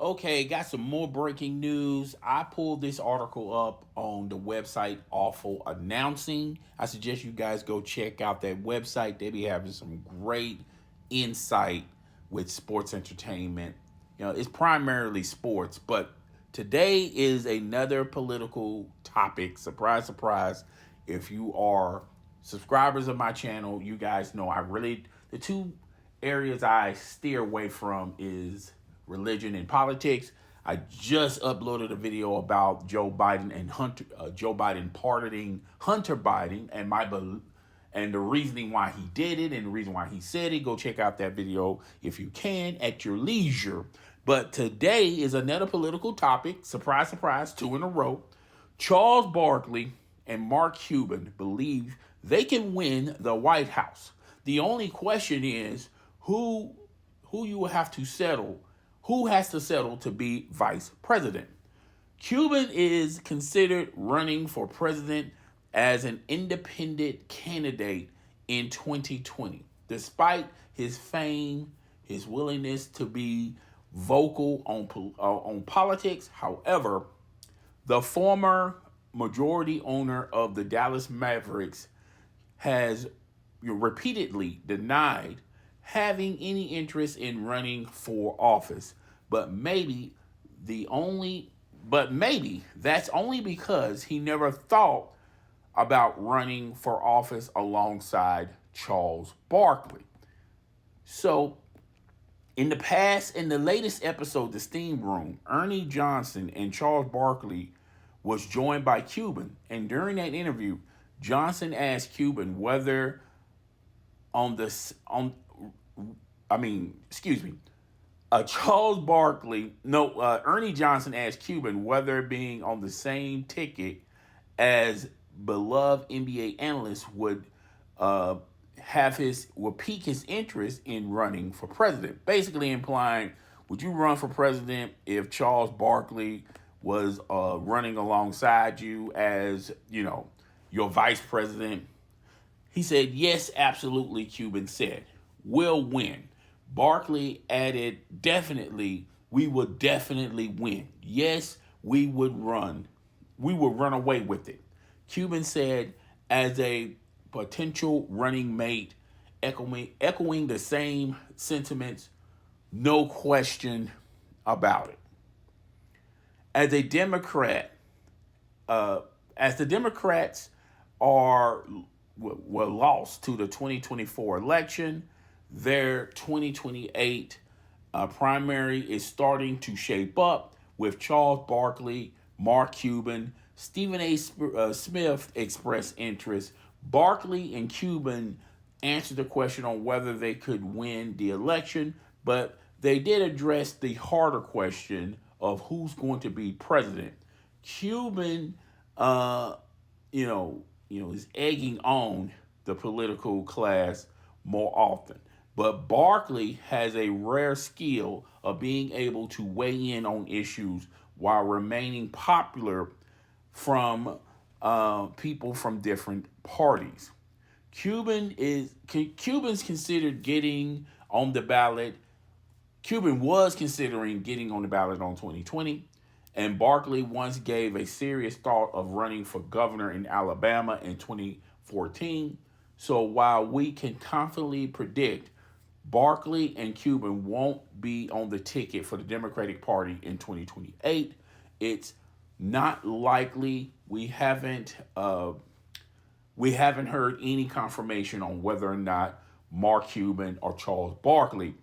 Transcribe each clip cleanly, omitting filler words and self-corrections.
Okay, got some more breaking news. I pulled this article up on the website Awful Announcing. I suggest you guys go check out that website. They be having some great insight with sports entertainment. It's primarily sports, but today is another political topic. Surprise, surprise. If you are subscribers of my channel, you guys know the two areas I steer away from is religion and politics. I just uploaded a video about Joe Biden pardoning Hunter Biden and the reasoning why he did it and the reason why he said it. Go check out that video if you can at your leisure. But today is another political topic. Surprise, surprise, two in a row. Charles Barkley and Mark Cuban believe they can win the White House. The only question is who you will have to settle. Who has to settle to be vice president? Cuban is considered running for president as an independent candidate in 2020. Despite his fame, his willingness to be vocal on politics, however, the former majority owner of the Dallas Mavericks has repeatedly denied having any interest in running for office. But maybe that's only because he never thought about running for office alongside Charles Barkley. So in the latest episode, The Steam Room, Ernie Johnson and Charles Barkley was joined by Cuban. And during that interview, Johnson asked Cuban whether Ernie Johnson asked Cuban whether being on the same ticket as beloved NBA analyst would pique his interest in running for president. Basically implying, would you run for president if Charles Barkley was running alongside you as, your vice president? He said, yes, absolutely, Cuban said. We'll win. Barkley added, definitely, we would definitely win. Yes, we would run. We would run away with it. Cuban said, as a potential running mate, echoing the same sentiments, no question about it. As a Democrat, as the Democrats were lost to the 2024 election, their 2028 primary is starting to shape up with Charles Barkley, Mark Cuban, Stephen A. Smith expressed interest. Barkley and Cuban answered the question on whether they could win the election, but they did address the harder question of who's going to be president. Cuban, is egging on the political class more often. But Barkley has a rare skill of being able to weigh in on issues while remaining popular from people from different parties. Cuban's considered getting on the ballot. Cuban was considering getting on the ballot on 2020, and Barkley once gave a serious thought of running for governor in Alabama in 2014. So while we can confidently predict Barkley and Cuban won't be on the ticket for the Democratic Party in 2028, it's not likely. We haven't heard any confirmation on whether or not Mark Cuban or Charles Barkley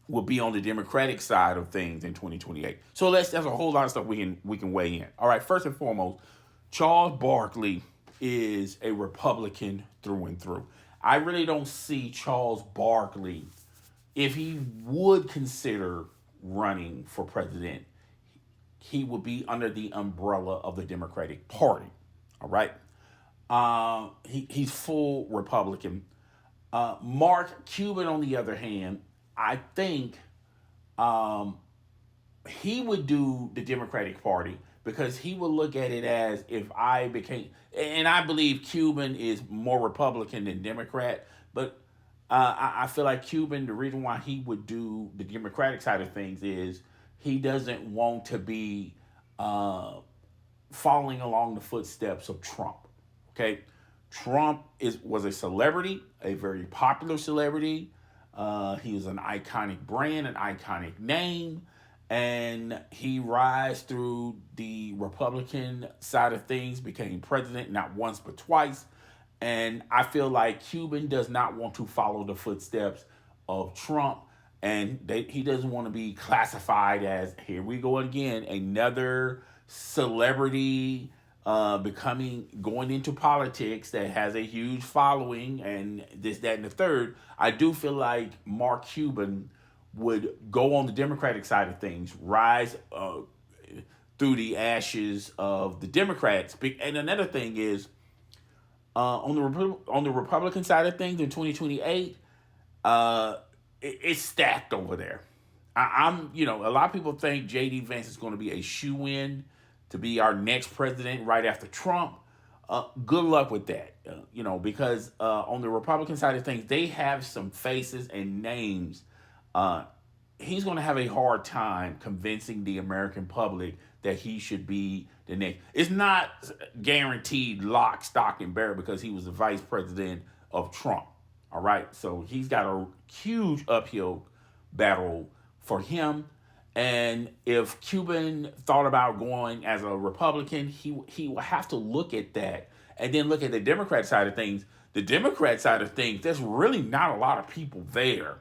will be on the Democratic side of things in 2028. So that's a whole lot of stuff we can weigh in. All right, first and foremost, Charles Barkley is a Republican through and through. I really don't see Charles Barkley, if he would consider running for president, he would be under the umbrella of the Democratic Party. All right. He's full Republican. Mark Cuban, on the other hand, I think he would do the Democratic Party because he would look at it as if I became, and I believe Cuban is more Republican than Democrat, but I feel like Cuban, the reason why he would do the Democratic side of things is he doesn't want to be following along the footsteps of Trump. Okay, Trump was a celebrity, a very popular celebrity. He was an iconic brand, an iconic name, and he rise through the Republican side of things, became president not once but twice. And I feel like Cuban does not want to follow the footsteps of Trump, and he doesn't want to be classified as, here we go again, another celebrity going into politics that has a huge following and this, that, and the third. I do feel like Mark Cuban would go on the Democratic side of things, rise through the ashes of the Democrats. And another thing is, on the Republican side of things in 2028, it's stacked over there. A lot of people think J.D. Vance is going to be a shoe-in to be our next president right after Trump. Good luck with that, because on the Republican side of things, they have some faces and names. He's going to have a hard time convincing the American public that he should be the next. It's not guaranteed lock, stock, and barrel because he was the vice president of Trump. All right, so he's got a huge uphill battle for him. And if Cuban thought about going as a Republican, he will have to look at that and then look at the Democrat side of things. The Democrat side of things, there's really not a lot of people there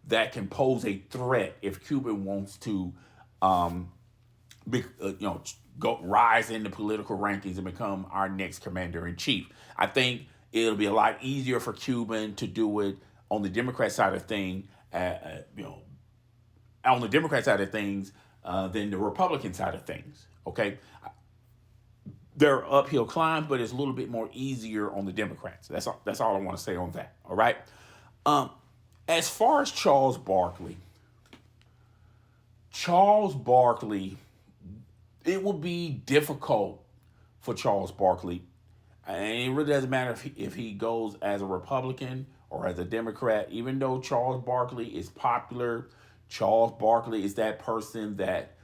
that can pose a threat if Cuban wants to, go rise in the political rankings and become our next commander in chief. I think it'll be a lot easier for Cuban to do it on the Democrat side of things, on the Democrat side of things than the Republican side of things. Okay, they're uphill climb, but it's a little bit more easier on the Democrats. That's all I want to say on that. All right. As far as Charles Barkley, it will be difficult for Charles Barkley, and it really doesn't matter if he goes as a Republican or as a Democrat. Even though Charles Barkley is popular, Charles Barkley is that person that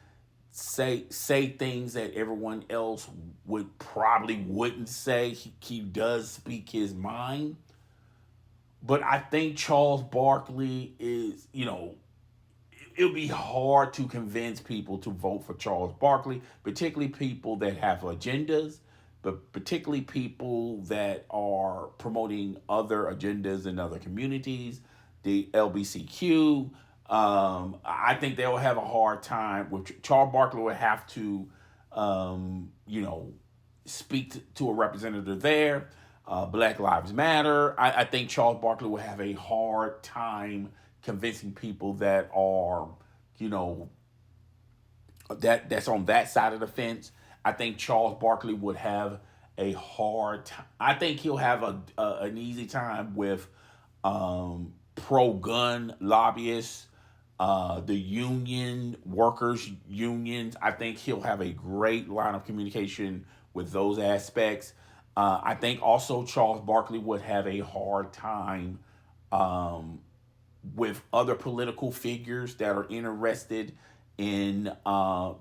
say things that everyone else wouldn't say. He does speak his mind. But I think Charles Barkley is, it'll be hard to convince people to vote for Charles Barkley, particularly people that have agendas, but particularly people that are promoting other agendas in other communities, the LBCQ. I think they'll have a hard time with Charles Barkley. Will have to, speak to a representative there. Black Lives Matter. I think Charles Barkley will have a hard time convincing people that are, that's on that side of the fence. I think Charles Barkley would have a hard time. I think he'll have an easy time with pro-gun lobbyists, the workers' unions. I think he'll have a great line of communication with those aspects. I think also Charles Barkley would have a hard time with other political figures that are interested in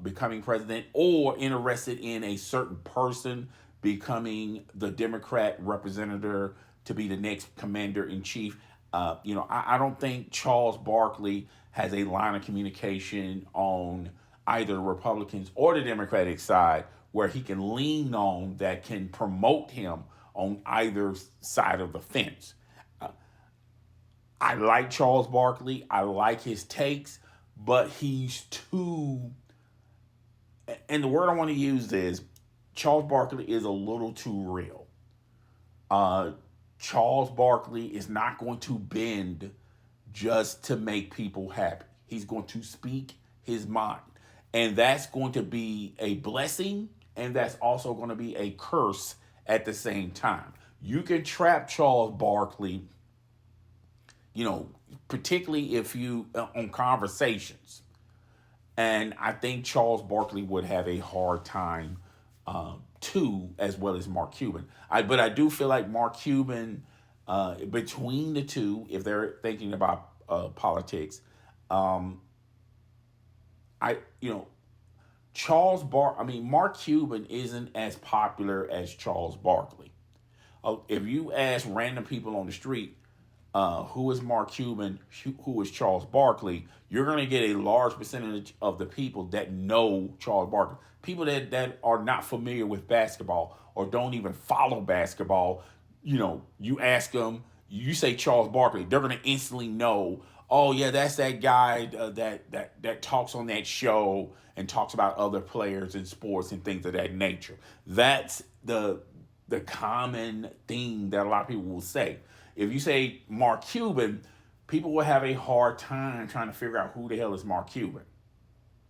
becoming president or interested in a certain person becoming the Democrat representative to be the next commander in chief. I don't think Charles Barkley has a line of communication on either the Republicans or the Democratic side where he can lean on that can promote him on either side of the fence. I like Charles Barkley. I like his takes, but he's too, and the word I want to use is, Charles Barkley is a little too real. Charles Barkley is not going to bend just to make people happy. He's going to speak his mind. And that's going to be a blessing, and that's also going to be a curse at the same time. You can trap Charles Barkley, particularly if you on conversations. And I think Charles Barkley would have a hard time too, as well as Mark Cuban. But I do feel like Mark Cuban, between the two, if they're thinking about politics, You know, Mark Cuban isn't as popular as Charles Barkley. If you ask random people on the street, who is Mark Cuban, who is Charles Barkley, you're going to get a large percentage of the people that know Charles Barkley. People that are not familiar with basketball or don't even follow basketball, you ask them, you say Charles Barkley, they're going to instantly know, oh yeah, that's that guy that talks on that show and talks about other players in sports and things of that nature. That's the common thing that a lot of people will say. If you say Mark Cuban, people will have a hard time trying to figure out who the hell is Mark Cuban.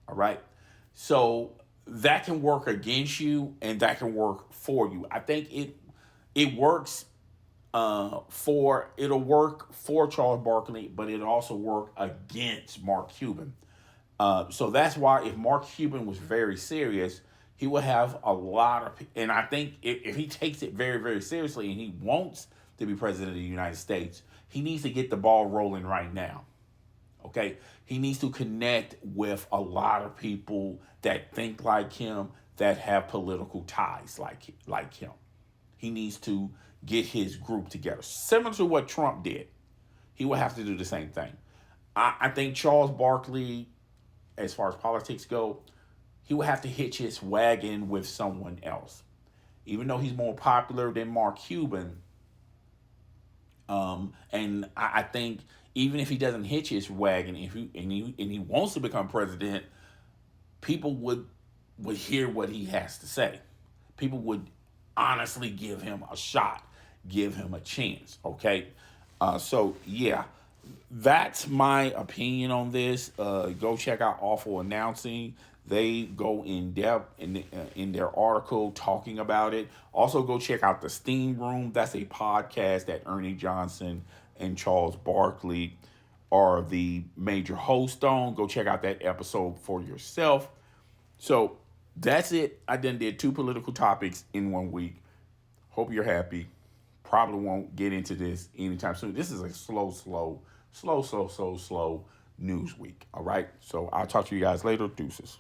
All right. So that can work against you and that can work for you. I think it works it'll work for Charles Barkley, but it'll also work against Mark Cuban. So that's why if Mark Cuban was very serious, he will have a lot of, and I think if he takes it very, very seriously and he wants to be president of the United States, he needs to get the ball rolling right now. Okay? He needs to connect with a lot of people that think like him, that have political ties like him. He needs to get his group together. Similar to what Trump did. He will have to do the same thing. I think Charles Barkley, as far as politics go, he will have to hitch his wagon with someone else. Even though he's more popular than Mark Cuban, and I think even if he doesn't hitch his wagon, if he wants to become president, people would hear what he has to say. People would honestly give him a shot, give him a chance. Okay, so yeah, that's my opinion on this. Go check out Awful Announcing. They go in depth in their article talking about it. Also, go check out the Steam Room. That's a podcast that Ernie Johnson and Charles Barkley are the major hosts on. Go check out that episode for yourself. So that's it. I did 2 political topics in 1 week. Hope you're happy. Probably won't get into this anytime soon. This is a slow news week. All right. So I'll talk to you guys later. Deuces.